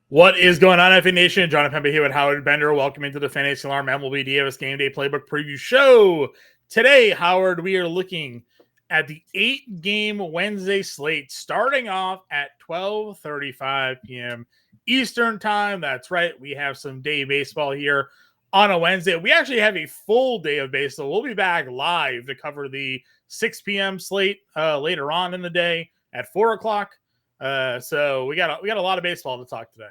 What is going on, FA Nation? John Pemba here with Howard Bender. Welcome into the Fantasy Alarm MLB DFS Game Day Playbook Preview Show. Today, Howard, we are looking at the 8-game Wednesday slate starting off at 12:35 p.m. Eastern Time. That's right. We have some day baseball here on a Wednesday. We actually have a full day of baseball. We'll be back live to cover the 6 p.m. slate later on in the day at 4 o'clock. So we got a lot of baseball to talk today.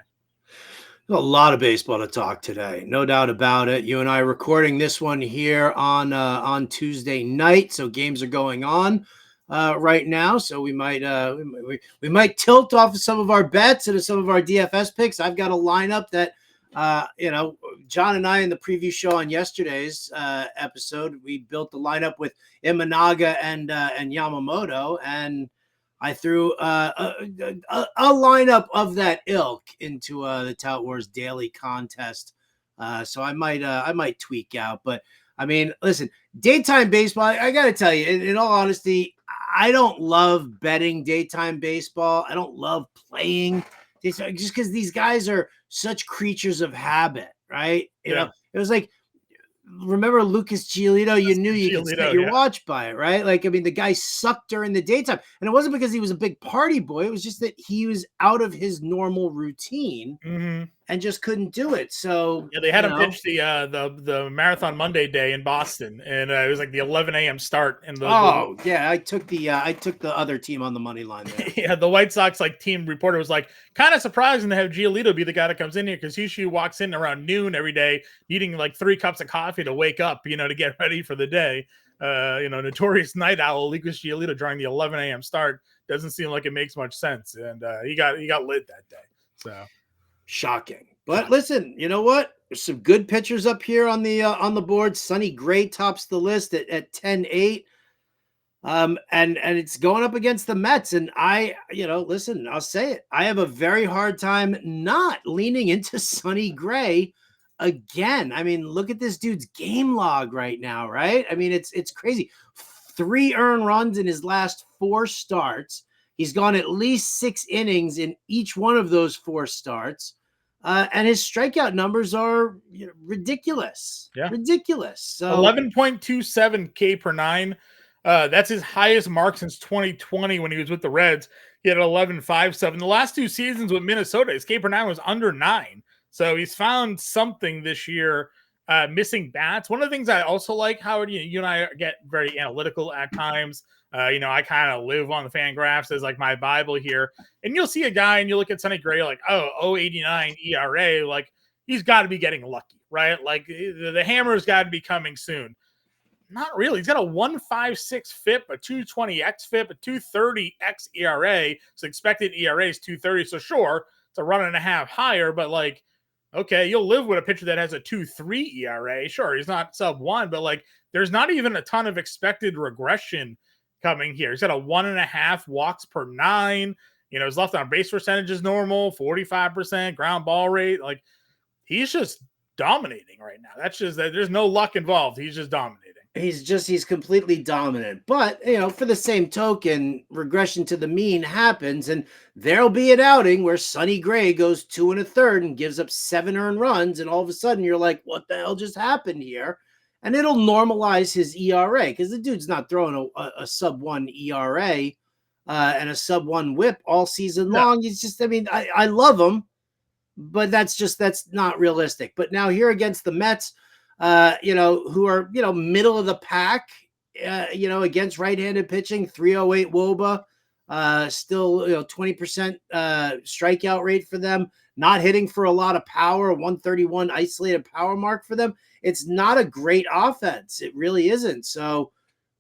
A lot of baseball to talk today, no doubt about it. You and I are recording this one here on Tuesday night, so games are going on right now. So we might tilt off of some of our bets and some of our DFS picks. I've got a lineup that John and I in the preview show on yesterday's episode, we built the lineup with Imanaga and Yamamoto, and I threw a lineup of that ilk into the Tout Wars daily contest. So I might tweak out. But, I mean, listen, daytime baseball, I got to tell you, in all honesty, I don't love betting daytime baseball. I don't love playing just because these guys are such creatures of habit, right? You know, it was like, remember Lucas Giolito? You knew you could set your watch by it, right? Like, I mean, the guy sucked during the daytime. And it wasn't because he was a big party boy. It was just that he was out of his normal routine and just couldn't do it. So yeah, they had him pitch the Marathon Monday day in Boston, and it was like the 11 a.m. start. And I took the other team on the money line there. Yeah, the White Sox team reporter was like, kind of surprising to have Giolito be the guy that comes in here, because he usually walks in around noon every day, needing like 3 cups of coffee to wake up, to get ready for the day. Notorious night owl Lucas Giolito during the 11 a.m. start doesn't seem like it makes much sense, and he got lit that day. So shocking. But listen, you know what? There's some good pitchers up here on the board. Sonny Gray tops the list at 10-8. And it's going up against the Mets. And listen, I'll say it. I have a very hard time not leaning into Sonny Gray again. I mean, look at this dude's game log right now, right? I mean, it's crazy. 3 earned runs in his last 4 starts. He's gone at least 6 innings in each one of those 4 starts. And his strikeout numbers are ridiculous. Yeah. Ridiculous. So 11.27 K per 9. That's his highest mark since 2020 when he was with the Reds. He had 11.57. The last 2 seasons with Minnesota, his K per 9 was under 9. So he's found something this year, missing bats. One of the things I also like, Howard, you and I get very analytical at times. I kind of live on the fan graphs as like my Bible here. And you'll see a guy and you look at Sonny Gray like, 0.89 ERA. Like, he's got to be getting lucky, right? Like, the hammer's got to be coming soon. Not really. He's got a 1.56 FIP, a 2.20 xFIP, a 2.30 xERA. So expected ERA is 2.30. So sure, it's a run and a half higher, but like, okay, you'll live with a pitcher that has a 2.3 ERA. Sure, he's not sub 1, but like, there's not even a ton of expected regression coming here. He's got a 1.5 walks per 9. His left on base percentage is normal, 45% ground ball rate. Like, he's just dominating right now. That's just that there's no luck involved. He's just dominating. He's completely dominant. But, for the same token, regression to the mean happens, and there'll be an outing where Sonny Gray goes 2 1/3 and gives up 7 earned runs, and all of a sudden you're like, what the hell just happened here? And it'll normalize his ERA, because the dude's not throwing a sub 1 ERA and a sub 1 whip all season long. He's just, I love him, but that's not realistic. But now here against the Mets, who are, middle of the pack, against right-handed pitching, 308 WOBA, still, 20% strikeout rate for them, not hitting for a lot of power, 131 isolated power mark for them. It's not a great offense. It really isn't. So,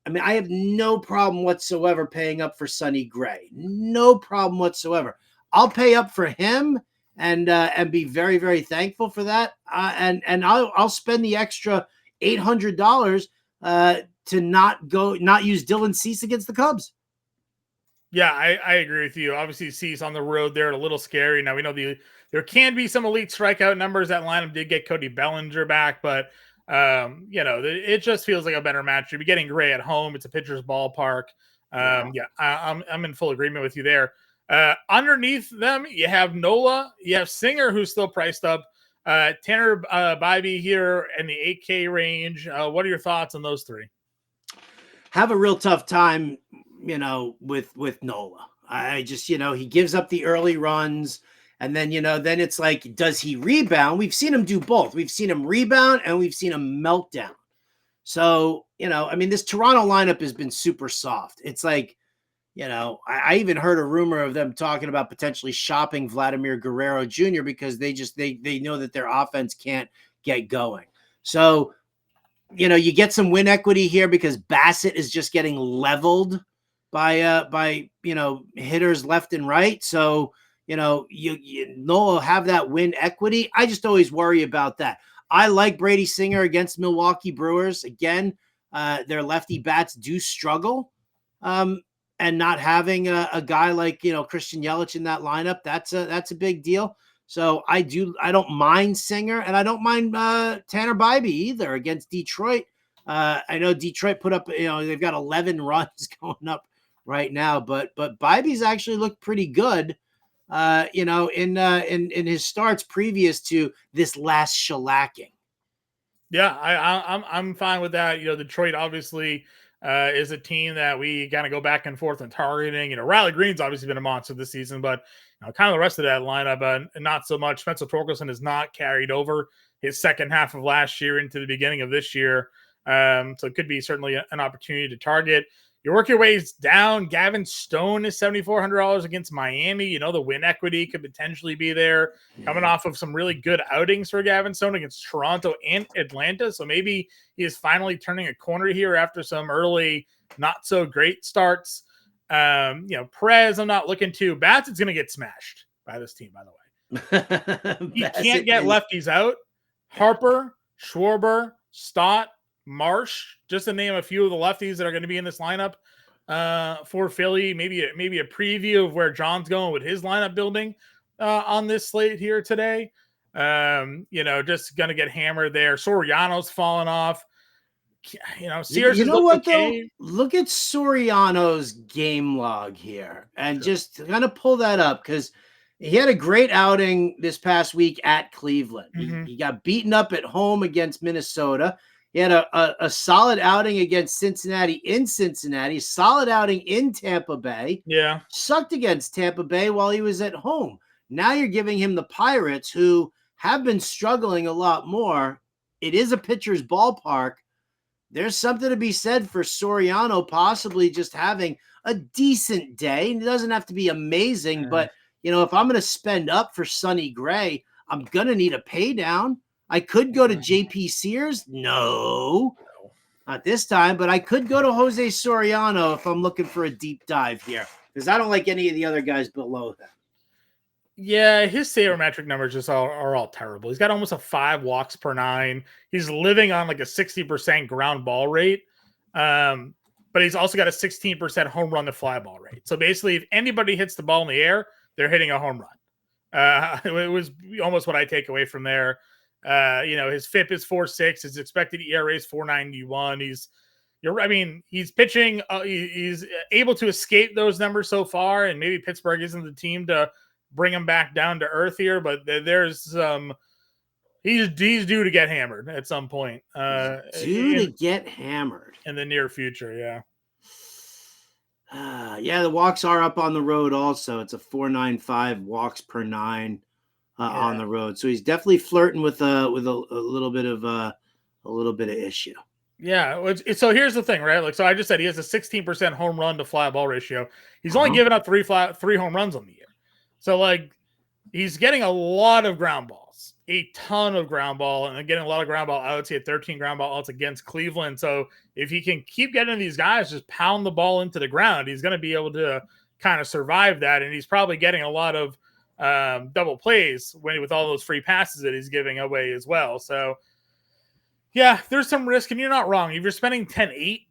I have no problem whatsoever paying up for Sonny Gray. No problem whatsoever. I'll pay up for him and be very, very thankful for that. And I'll spend the extra $800 to not use Dylan Cease against the Cubs. Yeah, I agree with you. Obviously, Cease on the road, they're a little scary. Now, we know there can be some elite strikeout numbers. That lineup did get Cody Bellinger back, but it just feels like a better match. You'll be getting Gray at home. It's a pitcher's ballpark. I'm in full agreement with you there. Underneath them, you have Nola, you have Singer, who's still priced up, Tanner Bybee here in the 8K range. What are your thoughts on those three? Have a real tough time, with Nola. I just, he gives up the early runs. And then, then it's like, does he rebound? We've seen him do both. We've seen him rebound and we've seen him meltdown. So, this Toronto lineup has been super soft. It's like, I even heard a rumor of them talking about potentially shopping Vladimir Guerrero Jr. because they know that their offense can't get going. So, you get some win equity here because Bassett is just getting leveled by hitters left and right. So, you have that win equity. I just always worry about that. I like Brady Singer against Milwaukee Brewers. Again, their lefty bats do struggle. And not having a guy like, Christian Yelich in that lineup, that's a big deal. So I don't mind Singer, and I don't mind Tanner Bybee either against Detroit. I know Detroit put up, they've got 11 runs going up right now, but Bybee's actually looked pretty good, in his starts previous to this last shellacking. Yeah, I'm fine with that. Detroit obviously is a team that we kind of go back and forth on targeting. Riley Green's obviously been a monster this season, but kind of the rest of that lineup, not so much. Spencer Torkelson has not carried over his second half of last year into the beginning of this year. So it could be certainly an opportunity to target. You work your ways down. Gavin Stone is $7,400 against Miami. The win equity could potentially be there, coming off of some really good outings for Gavin Stone against Toronto and Atlanta. So maybe he is finally turning a corner here after some early not so great starts. Perez, I'm not looking to. Bassett's going to get smashed by this team, by the way. He can't get lefties out. Harper, Schwarber, Stott, Marsh, just to name a few of the lefties that are going to be in this lineup for Philly. Maybe a preview of where John's going with his lineup building on this slate here today. Just going to get hammered there. Soriano's falling off. Sears what though? Look at Soriano's game log here and just kind of pull that up because he had a great outing this past week at Cleveland. Mm-hmm. He got beaten up at home against Minnesota. He had a solid outing against Cincinnati in Cincinnati, solid outing in Tampa Bay. Yeah. Sucked against Tampa Bay while he was at home. Now you're giving him the Pirates, who have been struggling a lot more. It is a pitcher's ballpark. There's something to be said for Soriano possibly just having a decent day. It doesn't have to be amazing, but, if I'm going to spend up for Sonny Gray, I'm going to need a pay down. I could go to JP Sears. No, not this time, but I could go to Jose Soriano if I'm looking for a deep dive here because I don't like any of the other guys below that. Yeah, his sabermetric numbers just are all terrible. He's got almost a 5 walks per 9. He's living on like a 60% ground ball rate. But he's also got a 16% home run to fly ball rate. So basically, if anybody hits the ball in the air, they're hitting a home run. It was almost what I take away from there. His FIP is 4.6. His expected ERA is 4.91. He's pitching. He's able to escape those numbers so far, and maybe Pittsburgh isn't the team to bring him back down to earth here. But there's he's due to get hammered at some point. To get hammered in the near future. Yeah. The walks are up on the road. Also, it's a 4.95 walks per 9. On the road, so he's definitely flirting with a little bit of issue. Yeah. So here's the thing, right? So I just said he has a 16% home run to fly ball ratio. He's only given up three home runs on the year. So he's getting a lot of ground balls, a ton of ground ball, and getting a lot of ground ball outs. He had 13 ground ball outs against Cleveland. So if he can keep getting these guys just pound the ball into the ground, he's going to be able to kind of survive that. And he's probably getting a lot of double plays with all those free passes that he's giving away as well. So yeah, there's some risk, and you're not wrong. If you're spending 10.8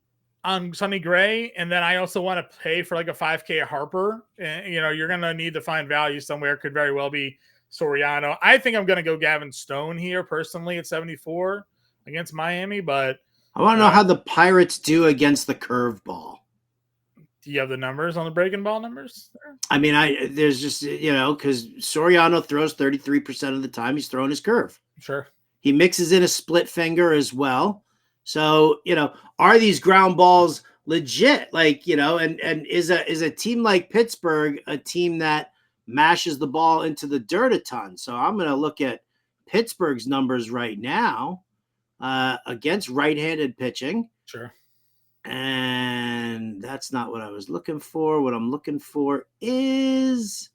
on Sonny Gray, and then I also want to pay for like a 5K Harper, you're going to need to find value somewhere. Could very well be Soriano. I think I'm going to go Gavin Stone here personally at 74 against Miami, but I want to know how the Pirates do against the curveball. Do you have the numbers on the breaking ball numbers? I mean, there's just, because Soriano throws 33% of the time he's throwing his curve. Sure. He mixes in a split finger as well. So, are these ground balls legit? And is a team like Pittsburgh a team that mashes the ball into the dirt a ton? So I'm going to look at Pittsburgh's numbers right now against right-handed pitching. Sure. And that's not what I was looking for. What I'm looking for is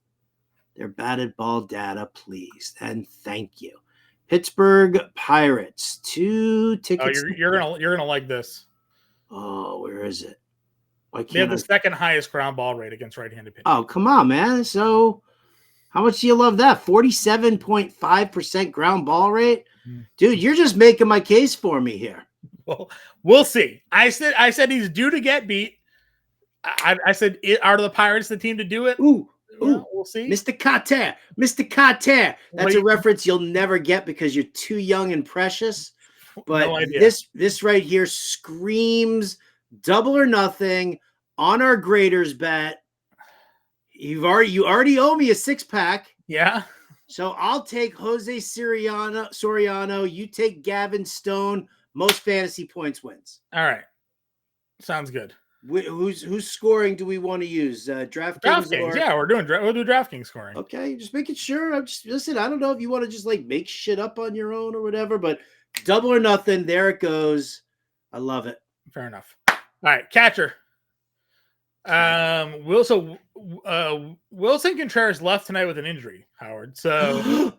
their batted ball data, please. And thank you. Pittsburgh Pirates, 2 tickets. Oh, you're gonna like this. Oh, where is it? They have the second highest ground ball rate against right-handed pitching. Oh, come on, man. So how much do you love that? 47.5% ground ball rate? Dude, you're just making my case for me here. Well, we'll see. I said he's due to get beat. I said, are the Pirates the team to do it? Ooh, well, we'll see. Mr. Carter. That's a reference you'll never get because you're too young and precious. But no idea. This right here screams double or nothing on our graders bet. You already owe me a 6-pack. Yeah. So I'll take Jose Soriano. You take Gavin Stone. Most fantasy points wins. All right. Sounds good. Who's scoring do we want to use? DraftKings? Yeah, we'll do DraftKings scoring. Okay, just making sure. Listen, I don't know if you want to just make shit up on your own or whatever, but double or nothing. There it goes. I love it. Fair enough. All right, catcher. Wilson Contreras left tonight with an injury, Howard. So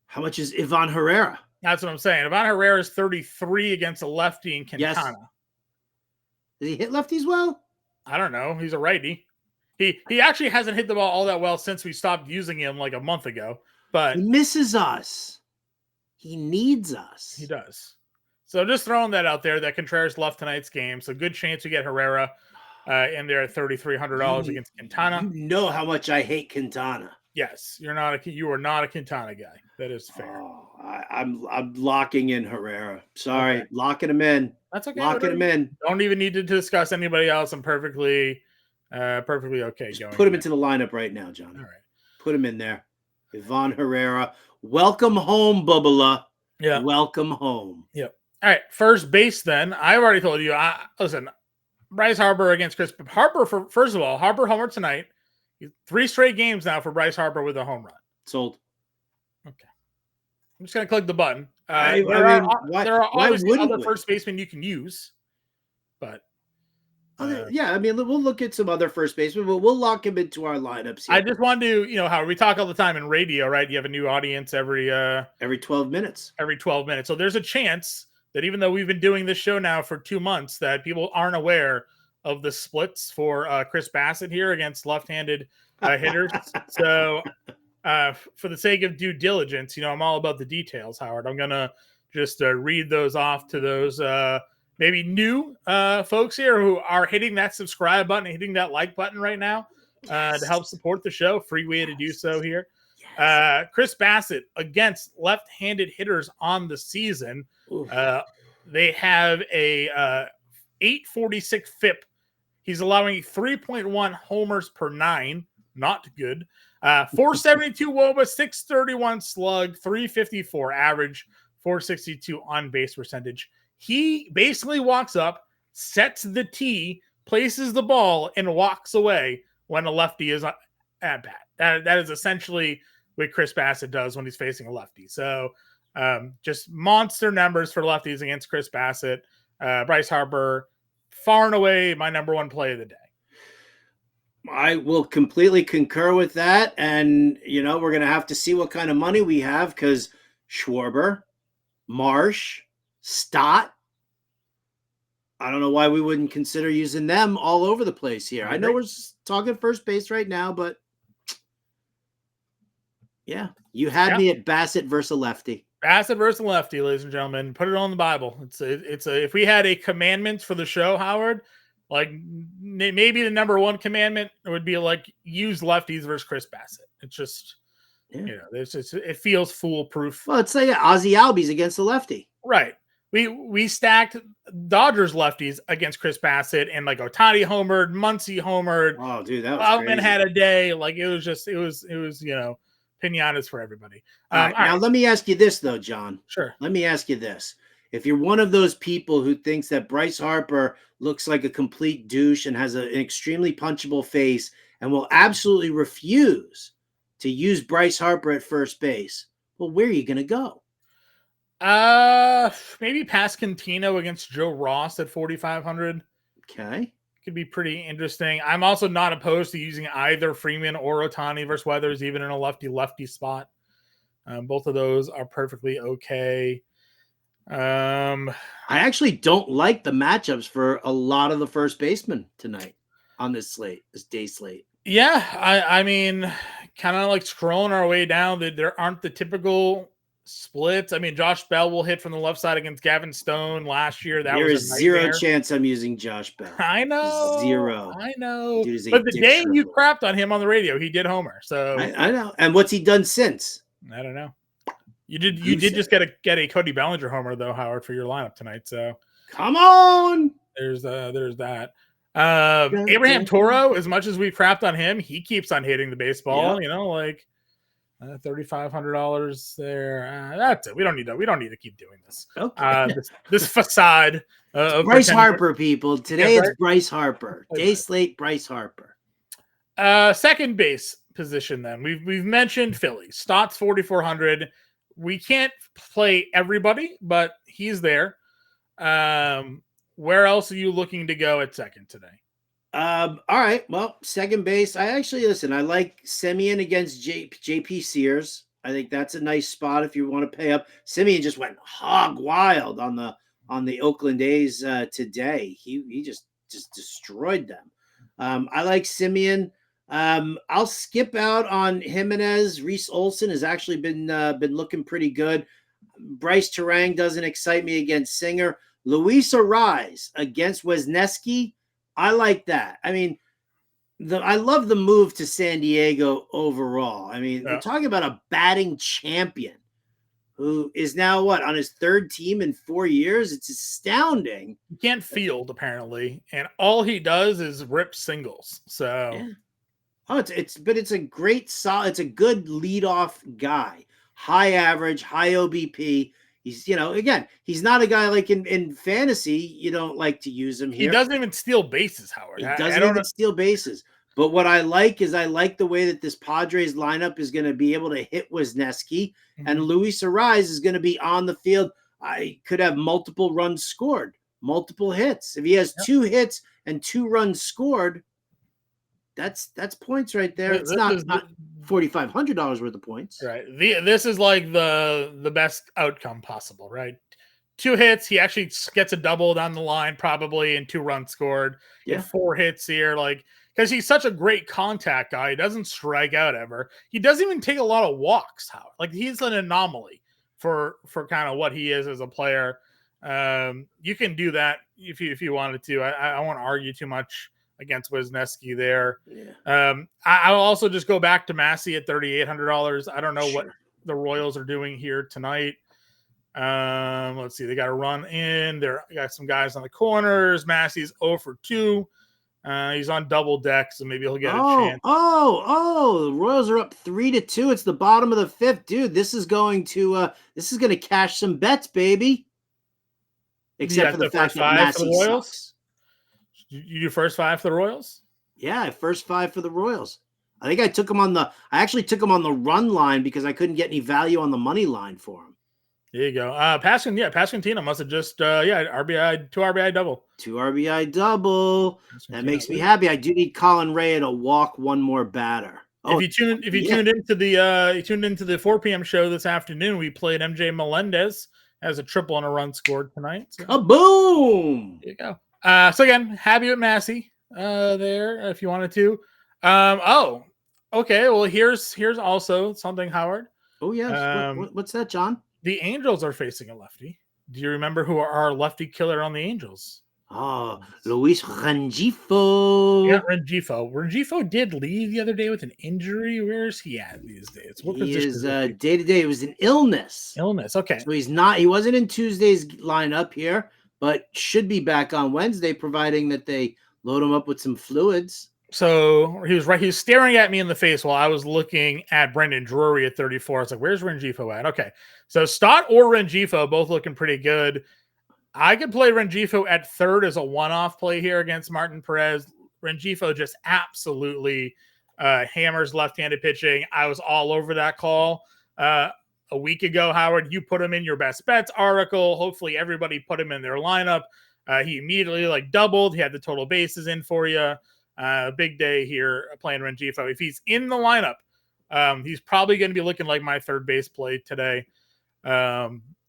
how much is Ivan Herrera? That's what I'm saying. Ivan Herrera is 33 against a lefty in Quintana. Yes. Does he hit lefties well? I don't know. He's a righty. He actually hasn't hit the ball all that well since we stopped using him like a month ago. But he misses us. He needs us. He does. So just throwing that out there that Contreras left tonight's game. So good chance we get Herrera in there at $3,300 against Quintana. You know how much I hate Quintana. Yes, you are not a Quintana guy. That is fair. Oh, I'm locking in Herrera. Sorry, okay. Locking him in. That's okay. Locking him in. Don't even need to discuss anybody else. I'm perfectly okay. Just put him into the lineup right now, John. All right, put him in there. Ivan Herrera. Welcome home, Bubba. Yeah, welcome home. Yep. All right, first base. Then I've already told you. Listen, Bryce Harper against Chris Harper. First of all, Harper homer tonight. 3 straight games now for Bryce Harper with a home run. Sold. Okay. I'm just going to click the button. There are obviously other first basemen you can use, but we'll look at some other first basemen, but we'll lock him into our lineups here. I just wanted to, how we talk all the time in radio, right? You have a new audience every 12 minutes. Every 12 minutes. So there's a chance that even though we've been doing this show now for 2 months, that people aren't aware of the splits for Chris Bassett here against left-handed hitters. So for the sake of due diligence, I'm all about the details, Howard. I'm going to just read those off to those maybe new folks here who are hitting that subscribe button, hitting that like button right now to help support the show. Free way to do so here. Yes. Chris Bassett against left-handed hitters on the season. They have a 846 FIP. He's allowing 3.1 homers per 9. Not good. 472 WOBA, 631 slug, 354 average, 462 on base percentage. He basically walks up, sets the tee, places the ball, and walks away when a lefty is at bat. That is essentially what Chris Bassett does when he's facing a lefty. So just monster numbers for lefties against Chris Bassett. Bryce Harper, far and away my number one play of the day. I will completely concur with that. And, we're going to have to see what kind of money we have because Schwarber, Marsh, Stott, I don't know why we wouldn't consider using them all over the place here. I know we're talking first base right now, but yeah, you had me at Bassett versus a lefty. Bassett versus a lefty, ladies and gentlemen. Put it on the Bible. If we had a commandment for the show, Howard, like maybe the number one commandment would be use lefties versus Chris Bassett. It's just, it feels foolproof. Well, it's like Ozzie Albies against the lefty. Right. we stacked Dodgers lefties against Chris Bassett, and like Ohtani homered, Muncy homered. Oh, dude, that was Altman crazy. had a day. Like it was pinatas for everybody. All right. Let me ask you this though, John. Sure. Let me ask you this. If you're one of those people who thinks that Bryce Harper looks like a complete douche and has an extremely punchable face and will absolutely refuse to use Bryce Harper at first base, well, where are you going to go? Maybe Pasquantino against Joe Ross at 4,500. Okay. Could be pretty interesting. I'm also not opposed to using either Freeman or Ohtani versus Weathers, even in a lefty spot. Both of those are perfectly okay. I actually don't like the matchups for a lot of the first basemen tonight on this day slate. Yeah, I mean, kind of like scrolling our way down, there aren't the typical splits. I mean, Josh Bell will hit from the left side against Gavin Stone last year. There is zero chance I'm using Josh Bell. I know. Zero. I know. But the day you crapped on him on the radio, he did homer. So I know. And what's he done since? I don't know. You did just get a Cody Bellinger homer though, Howard, for your lineup tonight. So come on. There's that. Abraham Toro, as much as we crapped on him, he keeps on hitting the baseball. Yep. Like $3,500 there. That's it. We don't need to keep doing this. Okay. This facade. Bryce Harper, people. Today it's Bryce Harper. Day slate, Bryce Harper. Second base position. Then we've mentioned Philly. Stott's 4,400. We can't play everybody, but he's there. Where else are you looking to go at second today? All right. Well, second base. I like Semien against JP Sears. I think that's a nice spot if you want to pay up. Semien just went hog wild on the Oakland A's today. He just destroyed them. I like Semien. I'll skip out on Jimenez. Reese Olson has actually been looking pretty good. Bryce Terang doesn't excite me against Singer. Luis Arise against Wisniewski. I like that. I mean, I love the move to San Diego overall. I mean, we're talking about a batting champion who is now on his third team in 4 years. It's astounding. He can't field apparently, and all he does is rip singles. So, yeah. It's a great solid. It's a good leadoff guy. High average, high OBP. He's, again, he's not a guy like in fantasy. You don't like to use him here. He doesn't even steal bases, Howard. He doesn't even steal bases. But what I like is the way that this Padres lineup is going to be able to hit Wisniewski, and Luis Arise is going to be on the field. I could have multiple runs scored, multiple hits. If he has 2 hits and 2 runs scored, that's points right there. It's not $4,500 worth of points. Right. This is like the best outcome possible, right? 2 hits. He actually gets a double down the line, probably, and 2 runs scored. Yeah. 4 hits here, because he's such a great contact guy. He doesn't strike out ever. He doesn't even take a lot of walks, Howard. He's an anomaly for kind of what he is as a player. You can do that if you wanted to. I won't argue too much against Wisniewski there. Yeah. I'll also just go back to Massey at $3,800. I don't know what the Royals are doing here tonight. Let's see. They got a run in. They got some guys on the corners. Massey's 0 for 2. He's on double deck, so maybe he'll get a chance. The Royals are up 3-2. It's the bottom of the 5th, dude. This is going to cash some bets, baby. Except for the fact that Massey sucks. You do first 5 for the Royals? Yeah, first 5 for the Royals. I think I actually took him on the run line because I couldn't get any value on the money line for him. There you go. Pasquantino must have just RBI, 2 RBI double. 2 RBI double. That makes me happy. I do need Colin Ray to walk one more batter. If you tuned into the 4 p.m. show this afternoon, we played MJ Melendez as a triple and a run scored tonight. So. Kaboom! There you go. So again, happy with Massey there if you wanted to. Okay. Well, here's also something, Howard. Oh yeah. What's that, John? The Angels are facing a lefty. Do you remember who our lefty killer on the Angels? Oh, Luis Rengifo. Yeah, Rengifo. Rengifo did leave the other day with an injury. Where is he at these days? What He position is is he? day to day. It was an illness. Illness. Okay. So he wasn't in Tuesday's lineup here, but should be back on Wednesday, providing that they load him up with some fluids. So he was right. He was staring at me in the face while I was looking at Brendan Drury at 34. I was like, where's Rengifo at? Okay. So Stott or Rengifo both looking pretty good. I could play Rengifo at third as a one-off play here against Martin Perez. Rengifo just absolutely hammers left-handed pitching. I was all over that call a week ago, Howard. You put him in your best bets article. Hopefully everybody put him in their lineup. He immediately doubled. He had the total bases in for you. Big day here playing Rengifo. If he's in the lineup, he's probably going to be looking like my third base play today.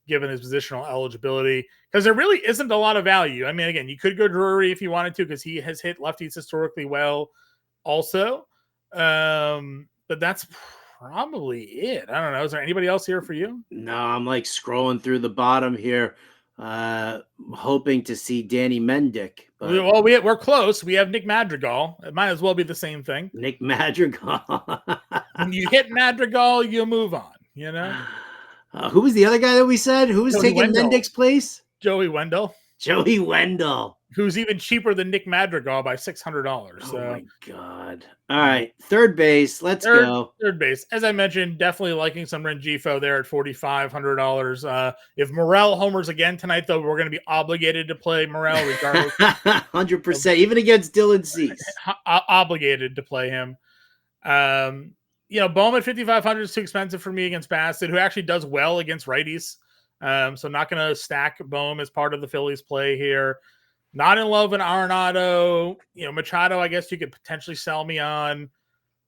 Given his positional eligibility, because there really isn't a lot of value. I mean, again, you could go Drury if you wanted to, because he has hit lefties historically well also. But that's probably it. I don't know. Is there anybody else here for you? No, I'm scrolling through the bottom here, hoping to see Danny Mendick. But Well, we're close. We have Nick Madrigal. It might as well be the same thing. Nick Madrigal. When you hit Madrigal, you move on, you know? Who was the other guy that we said? Who was taking Mendick's place? Joey Wendell. Joey Wendell. Who's even cheaper than Nick Madrigal by $600. Oh, so. my God. All right. Third base. Let's go. Third base. As I mentioned, definitely liking some Rengifo there at $4,500. If Morel homers again tonight, though, we're going to be obligated to play Morel regardless. 100%. Even against Dylan Cease. Obligated to play him. Bowman 5,500 is too expensive for me against Bassett, who actually does well against righties. So not going to stack Bohm as part of the Phillies play here. Not in love with Arenado. Machado, I guess you could potentially sell me on.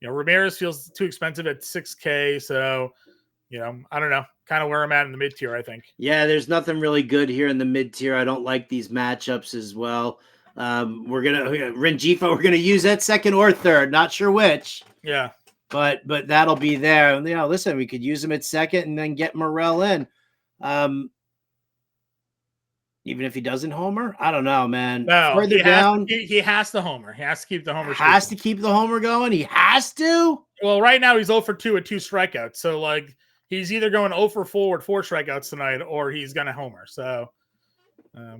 Ramirez feels too expensive at $6K. So, I don't know. Kind of where I'm at in the mid tier, I think. Yeah, there's nothing really good here in the mid tier. I don't like these matchups as well. Rengifo, we're gonna use that second or third. Not sure which. Yeah. But that'll be there. Listen, we could use him at second and then get Morel in. Even if he doesn't homer, I don't know, man. No, further down, he has to homer. He has to keep the homer. Has to keep the homer going. He has to. Well, right now he's 0 for 2 with 2 strikeouts. So he's either going 0 for 4 with 4 strikeouts tonight, or he's gonna homer. So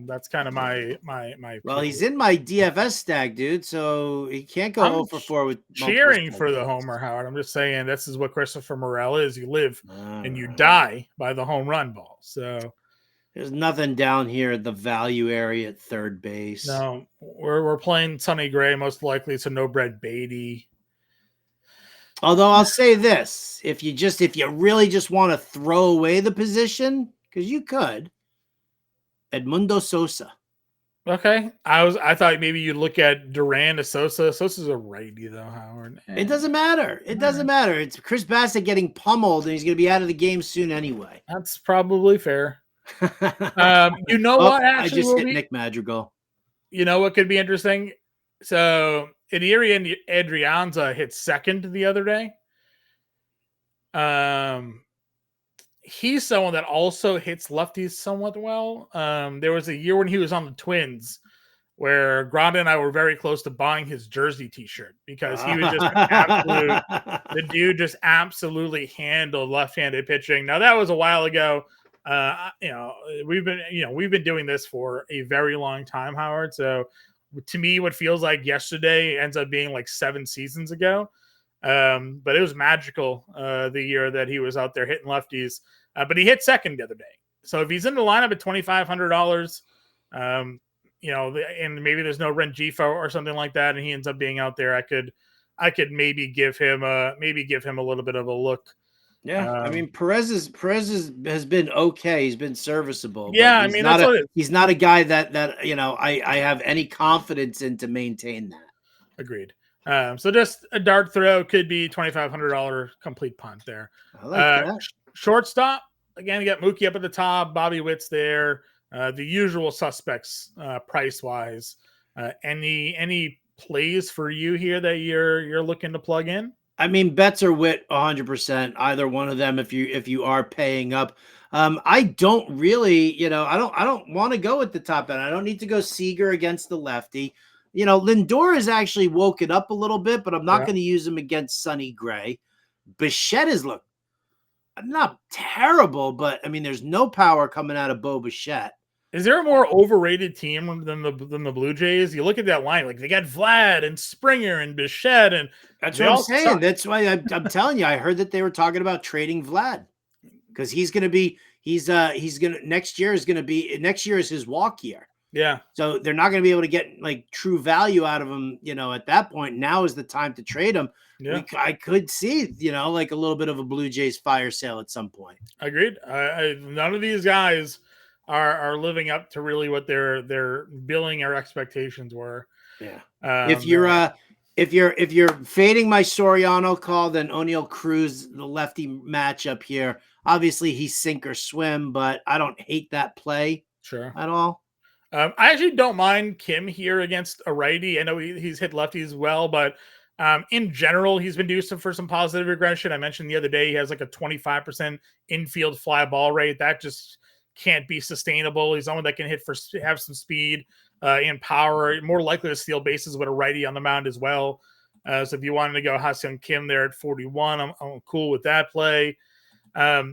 that's kind of my. Well, he's in my DFS stack, dude. So he can't go 0 for 4 with cheering for the homer, Howard. I'm just saying this is what Christopher Morel is. You live and you die by the home run ball. So there's nothing down here at the value area at third base. No, we're playing Sonny Gray most likely. It's a no Brett Beatty. Although I'll say this, if you really just want to throw away the position, because you could, Edmundo Sosa. Okay. I thought maybe you'd look at Duran to Sosa. Sosa's a righty though, Howard. It doesn't matter. It doesn't matter. It's Chris Bassett getting pummeled, and he's going to be out of the game soon anyway. That's probably fair. What? Actually, I just hit Nick Madrigal. You know what could be interesting? So Ediri Adrianza hit second the other day. He's someone that also hits lefties somewhat well. There was a year when he was on the Twins where Granda and I were very close to buying his jersey t-shirt because he was just the dude just absolutely handled left-handed pitching. Now that was a while ago. We've been doing this for a very long time, Howard. So to me, what feels like yesterday ends up being like 7 seasons ago. But it was magical the year that he was out there hitting lefties. But he hit second the other day. So if he's in the lineup at $2,500, and maybe there's no Rengifo or something like that, and he ends up being out there, I could maybe give him a little bit of a look. Yeah, I mean Perez has been okay. He's been serviceable. Yeah, I mean he's not a guy that I have any confidence in to maintain that. Agreed. So just a dart throw could be $2,500 complete punt there. I like that. Shortstop, again, you got Mookie up at the top, Bobby Witt's there, the usual suspects price-wise. Any plays for you here that you're looking to plug in? I mean, bets are wit 100%. Either one of them, if you are paying up. I don't really, I don't want to go at the top end. I don't need to go Seager against the lefty. Lindor has actually woken up a little bit, but I'm not Yeah. going to use him against Sonny Gray. Bichette has looked not terrible, but I mean, there's no power coming out of Bo Bichette. Is there a more overrated team than the Blue Jays? You look at that line, like they got Vlad and Springer and Bichette, and That's they what I'm all saying. suck. That's why I'm telling you. I heard that they were talking about trading Vlad because he's going to be next year is his walk year. Yeah. So they're not going to be able to get like true value out of him, at that point. Now is the time to trade him. Yeah. I could see, like a little bit of a Blue Jays fire sale at some point. Agreed. None of these guys are living up to really what their billing or expectations were. Yeah. If you're fading my Soriano call, then O'Neal Cruz, the lefty matchup here. Obviously, he's sink or swim, but I don't hate that play at all. I actually don't mind Kim here against a righty. I know he's hit lefties well, but in general, he's been due for some positive regression. I mentioned the other day he has like a 25% infield fly ball rate. That just can't be sustainable. He's someone that can have some speed and power, more likely to steal bases with a righty on the mound as well. So if you wanted to go Ha-Seong Kim there at 41, I'm cool with that play.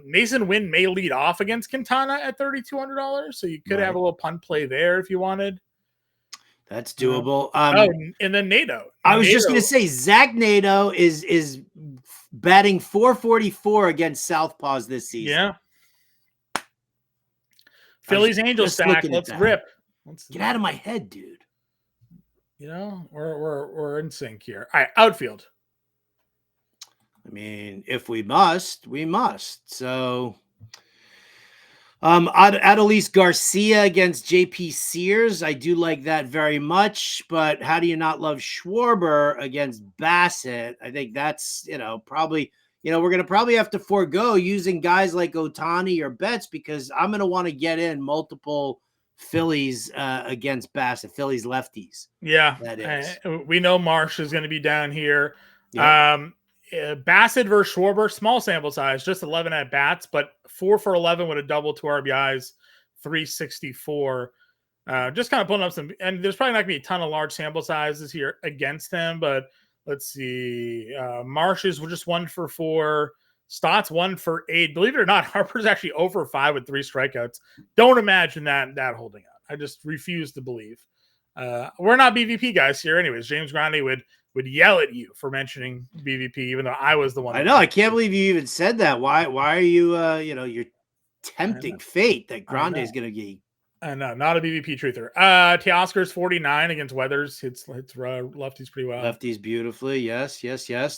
Mason Wynn may lead off against Quintana at $3,200, so you could have a little punt play there if you wanted. That's doable. And then Nato. I was just going to say Zach Nato is batting .444 against Southpaws this season. Yeah. Phillies Angel stack. Let's rip. Get out of my head, dude. We're in sync here. All right, outfield. I mean, if we must, we must. So, Adolis Garcia against JP Sears. I do like that very much, but how do you not love Schwarber against Bassett? I think that's, probably, we're going to probably have to forego using guys like Ohtani or Betts because I'm going to want to get in multiple Phillies against Bassett, Phillies lefties. Yeah. That is. We know Marsh is going to be down here. Yeah. Bassett versus Schwarber, small sample size, just 11 at bats, but 4 for 11 with a double, 2 RBIs, 364. Just kind of pulling up some, and there's probably not gonna be a ton of large sample sizes here against him, but let's see. Marsh's were just 1 for 4. Stott's 1 for 8. Believe it or not, Harper's actually over 5 with 3 strikeouts. Don't imagine that holding up. I just refuse to believe. We're not BVP guys here, anyways. James Grande would yell at you for mentioning BVP, even though I was the one. I know. I can't believe you even said that. Why are you, you're tempting fate that Grande is going to get. I know, not a BVP truther. Teoscar's 49 against Weathers. Hits lefties pretty well. Lefties beautifully. Yes.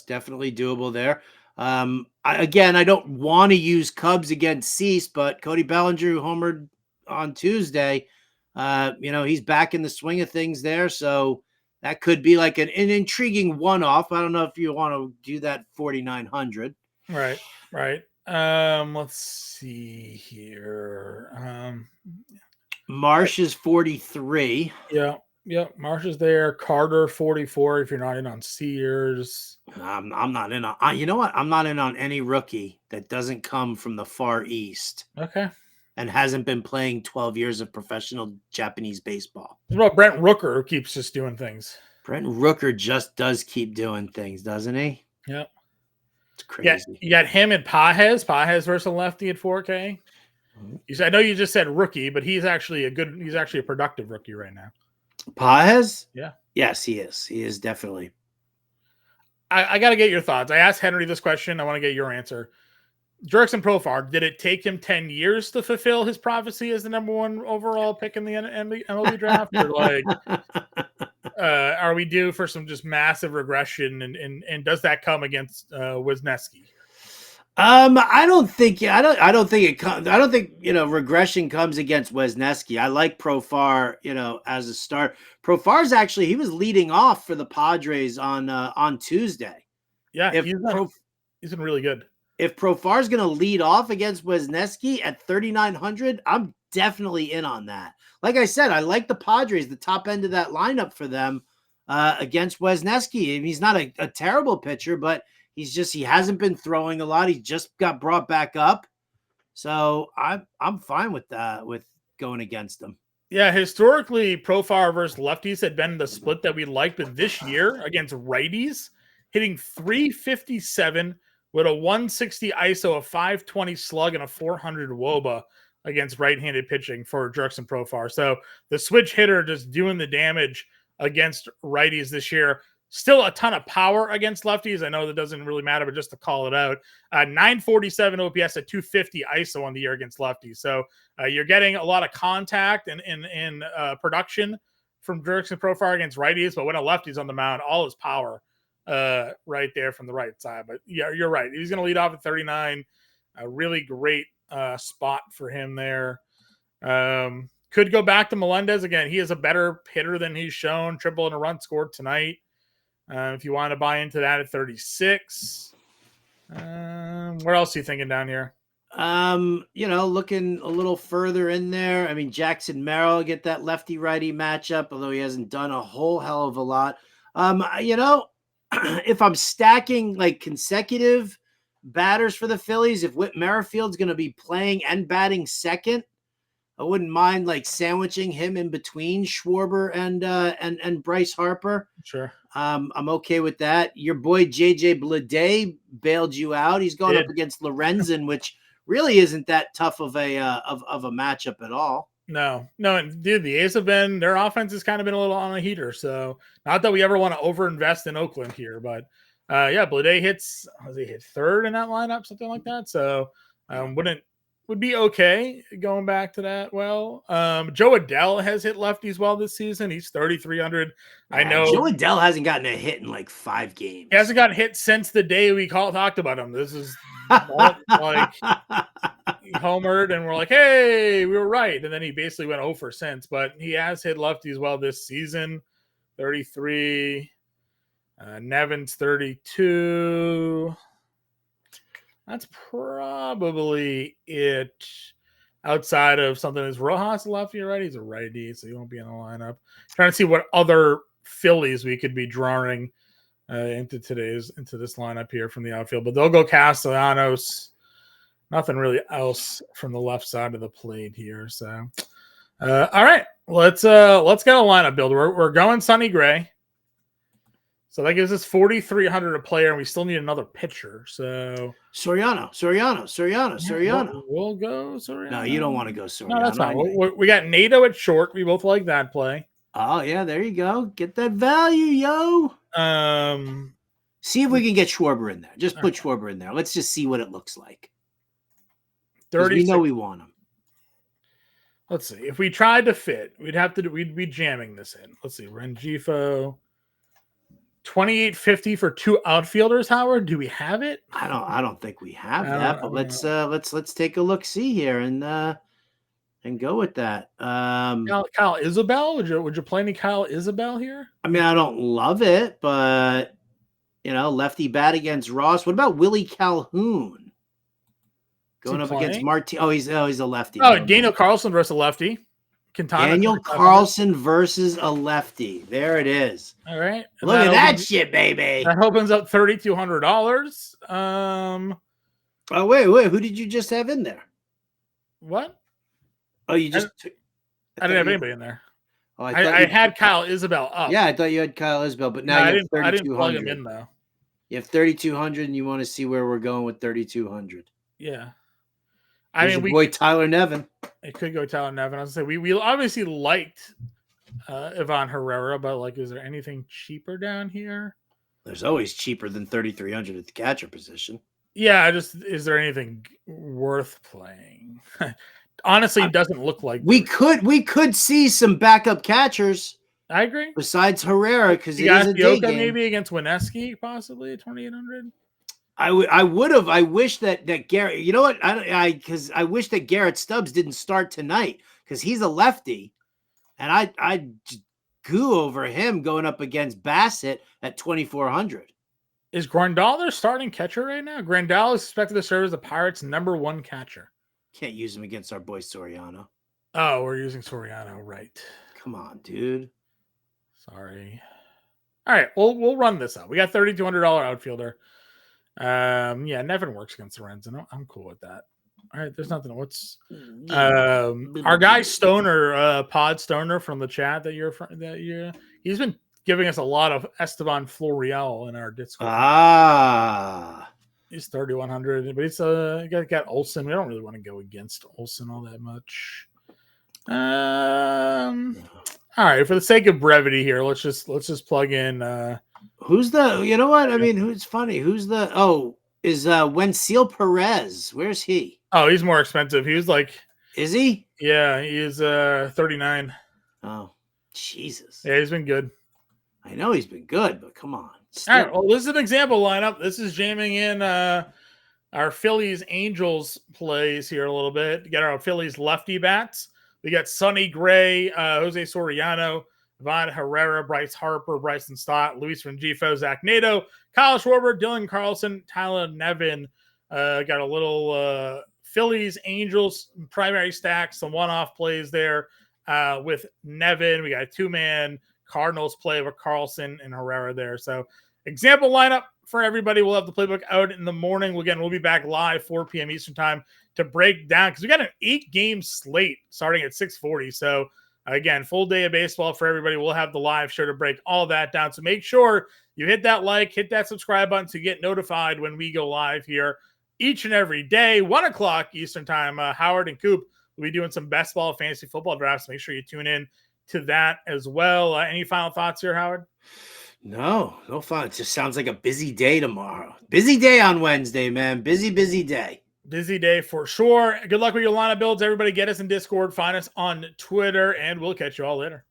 Definitely doable there. I don't want to use Cubs against Cease, but Cody Bellinger, who homered on Tuesday, he's back in the swing of things there. So that could be like an intriguing one-off. I don't know if you want to do that 4,900. Right. Let's see here. Marsh is 43. Yeah. Marsh is there. Carter 44. If you're not in on Sears, I'm not in on. You know what? I'm not in on any rookie that doesn't come from the Far East. Okay. And hasn't been playing 12 years of professional Japanese baseball. What about Brent Rooker, who keeps just doing things? Brent Rooker just does keep doing things, doesn't he? Yep. It's crazy. You got him and Pages versus a lefty at 4K. Mm-hmm. I know you just said rookie, but he's actually a productive rookie right now. Pages? Yeah. Yes, he is. He is definitely. I got to get your thoughts. I asked Henry this question. I want to get your answer. Jurickson Profar, did it take him 10 years to fulfill his prophecy as the number 1 overall pick in the MLB draft? Or are we due for some just massive regression? And does that come against Wisniewski? I don't think regression comes against Wisniewski. I like Profar, as a start. Profar's actually, he was leading off for the Padres on Tuesday. Yeah, he's been really good. If Profar's going to lead off against Wisniewski at 3,900, I'm definitely in on that. Like I said, I like the Padres, the top end of that lineup for them against Wisniewski. He's not a terrible pitcher, but he hasn't been throwing a lot. He just got brought back up. So I'm fine with that, with going against him. Yeah, historically, Profar versus lefties had been the split that we liked, but this year against righties, hitting 357 with a 160 ISO, a 520 slug, and a 400 WOBA against right-handed pitching for Jurickson Profar. So the switch hitter just doing the damage against righties this year. Still a ton of power against lefties. I know that doesn't really matter, but just to call it out, 947 OPS at 250 ISO on the year against lefties. So you're getting a lot of contact and production from Jurickson Profar against righties, but when a lefty's on the mound, all his power right there from the right side. But yeah, you're right. He's going to lead off at 39. A really great spot for him there. Could go back to Melendez again. He is a better hitter than he's shown. Triple and a run scored tonight. If you want to buy into that at 36. Where else are you thinking down here? Looking a little further in there. I mean, Jackson Merrill get that lefty righty matchup, although he hasn't done a whole hell of a lot. If I'm stacking like consecutive batters for the Phillies, if Whit Merrifield's going to be playing and batting second, I wouldn't mind like sandwiching him in between Schwarber and Bryce Harper. Sure. I'm okay with that. Your boy JJ Bleday bailed you out. He's going up against Lorenzen, which really isn't that tough of a matchup at all. No, and dude, the A's have been, their offense has kind of been a little on a heater. So not that we ever want to overinvest in Oakland here, but Bleday hit third in that lineup, something like that. So would be okay going back to that. Well, Joe Adell has hit lefties well this season. He's 3,300. I know Joe Adell hasn't gotten a hit in like 5 games. He hasn't gotten hit since the day we talked about him. This is like he homered and we're like, hey, we were right. And then he basically went 0 for since, but he has hit lefties well this season. 33. Nevin's 32. That's probably it. Outside of something, is Rojas a lefty or righty? He's a righty, so he won't be in the lineup. Trying to see what other Phillies we could be drawing into this lineup here from the outfield, but they'll go Castellanos. Nothing really else from the left side of the plate here. So, all right, let's get a lineup build. We're going Sonny Gray. So that gives us 4,300 a player, and we still need another pitcher. So Soriano. We'll go Soriano. No, you don't want to go Soriano. No, that's fine. We got Nato at short. We both like that play. Oh yeah, there you go. Get that value, yo. See if we can get Schwarber in there. Just put Schwarber in there. Let's just see what it looks like. 30. We know we want him. Let's see. If we tried to fit, we'd be jamming this in. Let's see. Rengifo. 2850 for 2 outfielders, Howard. Do we have it? I don't think we have that, but let's take a look, see here and go with that. Kyle Isabel, would you play any Kyle Isabel here? I mean, I don't love it, but lefty bat against Ross. What about Willie Calhoun going up against Martin? Oh, he's a lefty. Oh, Daniel Carlson versus a lefty. Daniel Carlson versus a lefty. There it is. All right. Look at that shit, baby. That opens up $3,200. Oh, wait. Who did you just have in there? What? Oh, you just... I didn't have anybody in there. Oh, I had Kyle Isabel up. Yeah, I thought you had Kyle Isabel, but now you have 3,200. I didn't plug him in, though. You have 3,200, and you want to see where we're going with 3,200. Yeah. Boy Tyler Nevin. It could go Tyler Nevin. I was gonna say we obviously liked Ivan Herrera, but like, is there anything cheaper down here? There's always cheaper than 3,300 at the catcher position. Yeah, is there anything worth playing? Honestly, it doesn't look like we could see some backup catchers. I agree. Besides Herrera, because it is a day game. Maybe against Weneski, possibly at 2,800. I would have. I wish that Garrett. You know what? I wish that Garrett Stubbs didn't start tonight because he's a lefty, and I goo over him going up against Bassett at 2,400. Is Grandal their starting catcher right now? Grandal is expected to serve as the Pirates' #1 catcher. Can't use him against our boy Soriano. Oh, we're using Soriano, right? Come on, dude. Sorry. All right, we'll run this out. We got $3,200 outfielder. Yeah, Nevin works against the Reds, and I'm cool with that. All right, there's nothing. What's Yeah. our guy Stoner, Pod Stoner from the chat he's been giving us a lot of Esteban Florial in our Discord. He's 3,100, but he's got Olsen. We don't really want to go against Olsen all that much. All right, for the sake of brevity here, let's just plug in. Who's the? You know what? I mean, who's funny? Who's the? Oh, is Wensil Perez? Where's he? Oh, he's more expensive. He was like, is he? Yeah, he is 39. Oh, Jesus. Yeah, he's been good. I know he's been good, but come on. Still. All right, well, this is an example lineup. This is jamming in our Phillies Angels plays here a little bit. We got our Phillies lefty bats. We got Sonny Gray, Jose Soriano, Von Herrera, Bryce Harper, Bryson Stott, Luis Rengifo, Zach Nato, Kyle Schwarber, Dylan Carlson, Tyler Nevin. Got a little Phillies Angels primary stack, some one-off plays there with Nevin. We got a two-man Cardinals play with Carlson and Herrera there. So example lineup for everybody. We'll have the playbook out in the morning. Again, we'll be back live 4 p.m. Eastern time to break down because we got an 8-game slate starting at 6:40. So again, full day of baseball for everybody. We'll have the live show to break all that down. So make sure you hit that like, hit that subscribe button to get notified when we go live here each and every day, 1 o'clock Eastern time. Howard and Coop will be doing some best ball fantasy football drafts. Make sure you tune in to that as well. Any final thoughts here, Howard? No fun. It just sounds like a busy day tomorrow. Busy day on Wednesday, man. Busy day. Busy day for sure. Good luck with your lineup builds. Everybody get us in Discord. Find us on Twitter, and we'll catch you all later.